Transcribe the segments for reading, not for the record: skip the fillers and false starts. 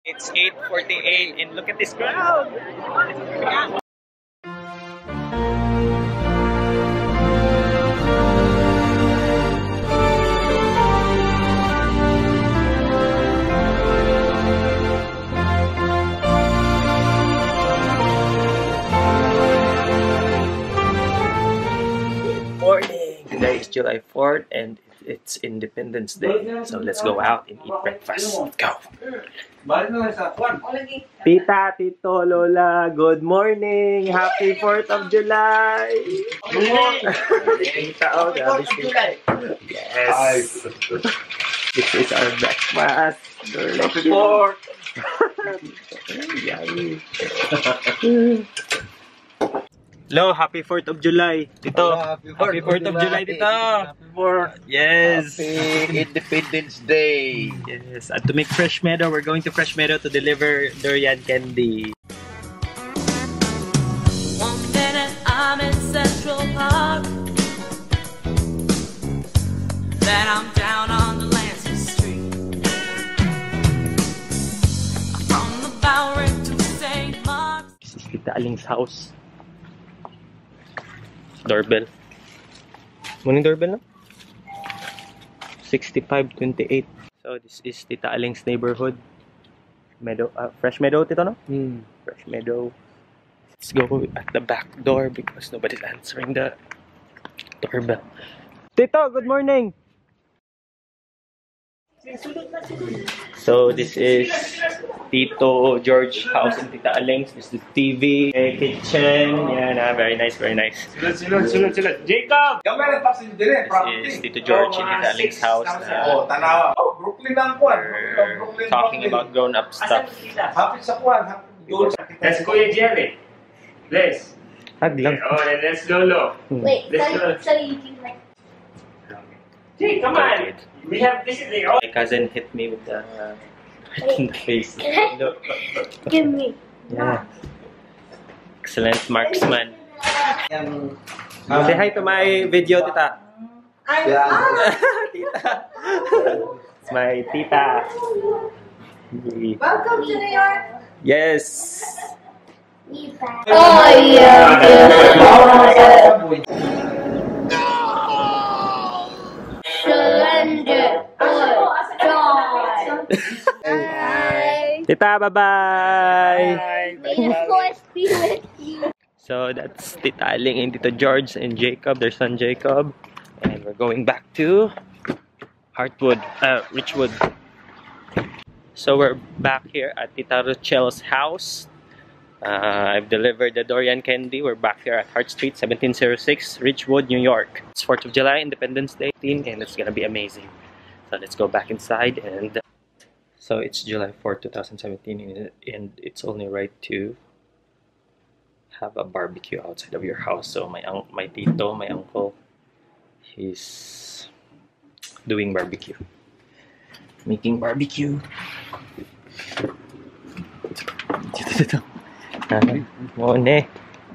It's 8:48 and look at this crowd! Today is July 4th and it's Independence Day. So let's go out and eat breakfast. Let's go! Tita, Tito, Lola, good morning! Happy 4th of July! Tita, oh, yes! This is our breakfast. Happy 4th! Hello, happy 4th of July, Tito. Happy 4th of July, Tito. Happy 4th. Yes. Happy Independence Day. Yes. And to make Fresh Meadow, we're going to Fresh Meadow to deliver durian candy. One minute I'm in Central Park, then I'm down on Delancey Street. From the Bowery to St. Mark's. This is Tita Aling's house. Doorbell. Morning doorbell, no? 6528. So this is Tita Aling's neighborhood. Meadow, Fresh Meadow, Tito, no? Fresh Meadow. Let's go at the back door because nobody's answering the doorbell. Tito, good morning! So this is Tito George house and Tita Aling's. This is the TV, kitchen. Yeah, very nice, very nice. Sunod. Jacob! This is Tito George and Tita Aling's house. We're talking about grown-up stuff. That's Kuya Jerry. Bless. Hug lang. Oh, and that's Lolo. Wait, Let's sorry, you can like... Jay, come on! We have this is the My cousin hit me with the hiking face. Look. Give me. Yeah. Excellent marksman. Say hi to my video, Tita. Tita. It's my tita. Welcome to New York. Yes. Oh, yeah. Surrender or die. Tita, bye-bye. May the force be with you. So that's Tita Aling and Tito George and Jacob, their son Jacob. And we're going back to Richwood. So we're back here at Tita Rochel's house. I've delivered the durian candy. We're back here at Hart Street, 1706, Richwood, New York. It's 4th of July, Independence Day, and it's gonna be amazing. So let's go back inside. And so it's July 4th, 2017, and it's only right to have a barbecue outside of your house. So my tito, my uncle, he's doing barbecue, making barbecue.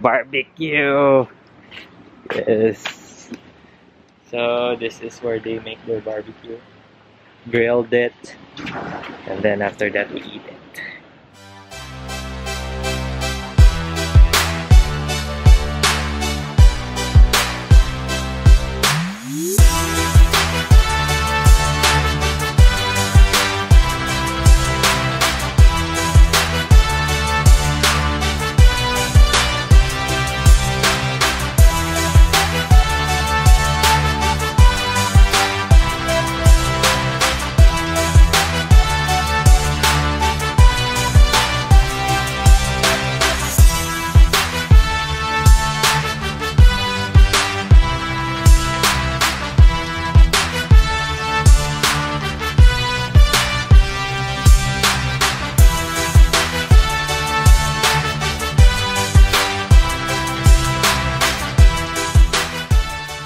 Barbecue. Yes. So this is where they make their barbecue. Grilled it, and then after that we eat it.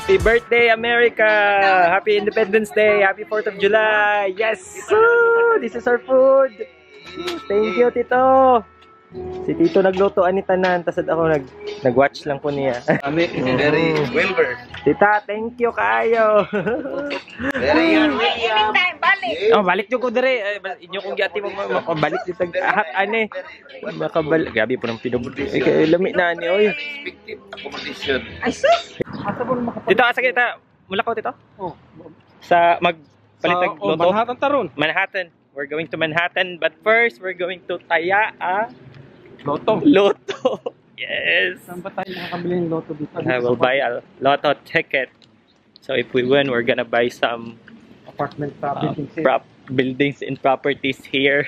Happy birthday, America! Happy Independence Day! Happy 4th of July! Yes! Woo! This is our food! Thank you, Tito! Si Tito naglutoan ni Tanan, tapos ako nag-watch lang po niya. Kami, very well versed. Tita, thank you kayo! Very Anytime, balik. Oh, balik nyo ko dire. Inyo kong giati mo makabalik dito. Ane. Makabalik. Gabi po ng pinubuti. Lami na ani oy. Expected accommodation. Dito asa kita. Mula ko dito? Oh. Sa magpalitag loto. Manhattan taron. Manhattan. We're going to Manhattan, but first we're going to Taya Loto. Loto. Yes. Saan ba tayo nakakabili ng loto dito? I will buy a lotto ticket. So if we win, we're gonna buy some Apartment buildings and properties here.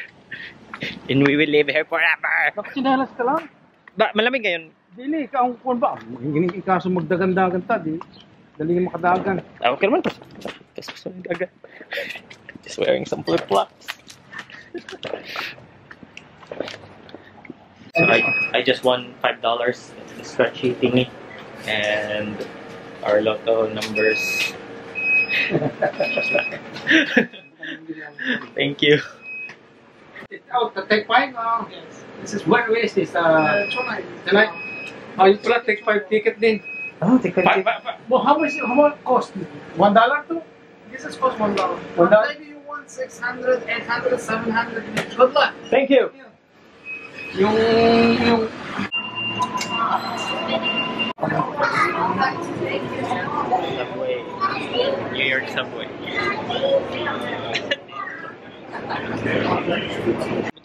And we will live here forever. Nakasinalas ka lang. Ba, malamig ngayon. Dili, ikaw ang ba? Hindi ikaso magdagandagan ta, di. Dali yung makadagan. Okay naman to. Tapos gusto ng daga. Just wearing some flip-flops. So I just won $5. It's the stretchy thingy. And our lotto numbers. Thank you. It's out, take 5. Yes. This is where is this? Tonight. Oh, you pula take 5 ticket din. Oh, take Five. Well, how much cost? $1 too? This is cost $1. $1? Maybe you want 600, 800, 700. Good luck. Thank you. Yung Subway. New York subway.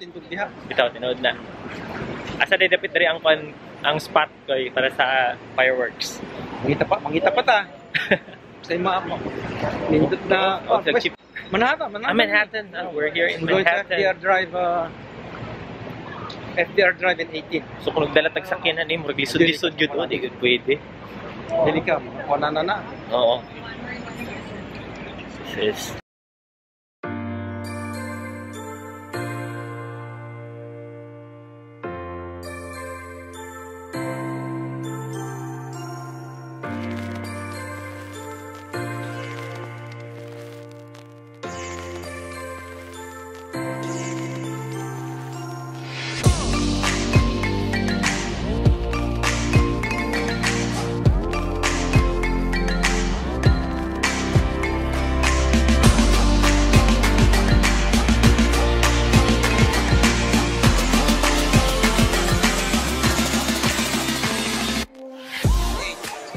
butin pud diha. Bitaw, tinood na. Asa di dapit diri ang spot ko para sa fireworks. Mangita pa ta. Sa ima mo. Nindot na Oh, so cheap. Manhattan. Manhattan. Oh, we're here in We're going to Manhattan. FDR Drive in 18. So kung nagdala tag sakyanan ni mo, lisod-lisod gyud o di gyud pwede. Dili ka, wala na. Oo. This is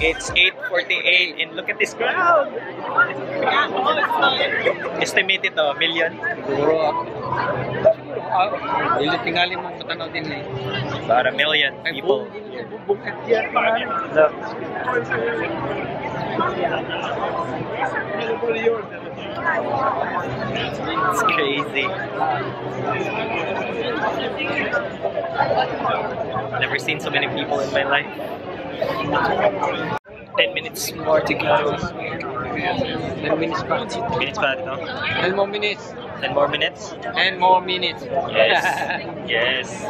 It's 8:48 and look at this crowd! Estimate ito, million. Siguro dili tingali mo matanaw din eh. About a million people. Bubong FDR pa nga. Look. It's crazy. Never seen so many people in my life. 10 minutes more to go. 10 minutes pa. Minutes pa ito? 10 more minutes. 10 more minutes? 10 more minutes. Yes. Yes.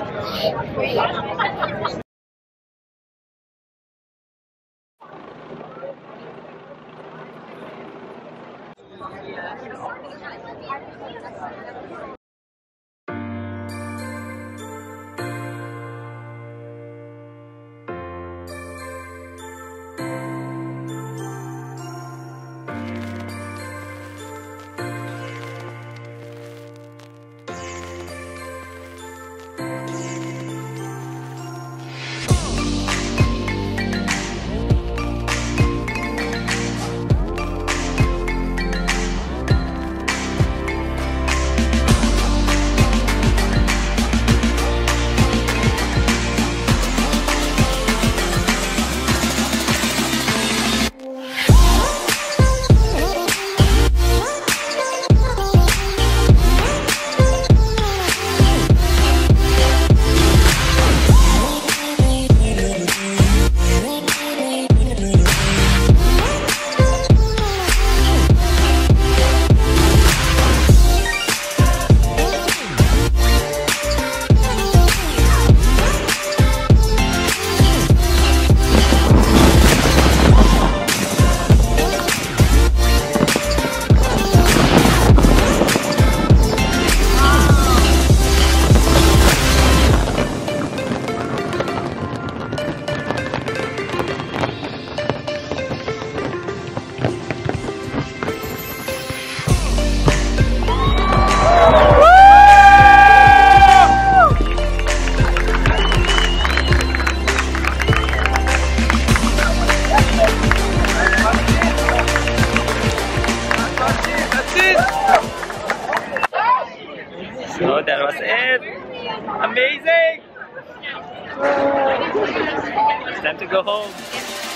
it! Amazing! It's time to go home.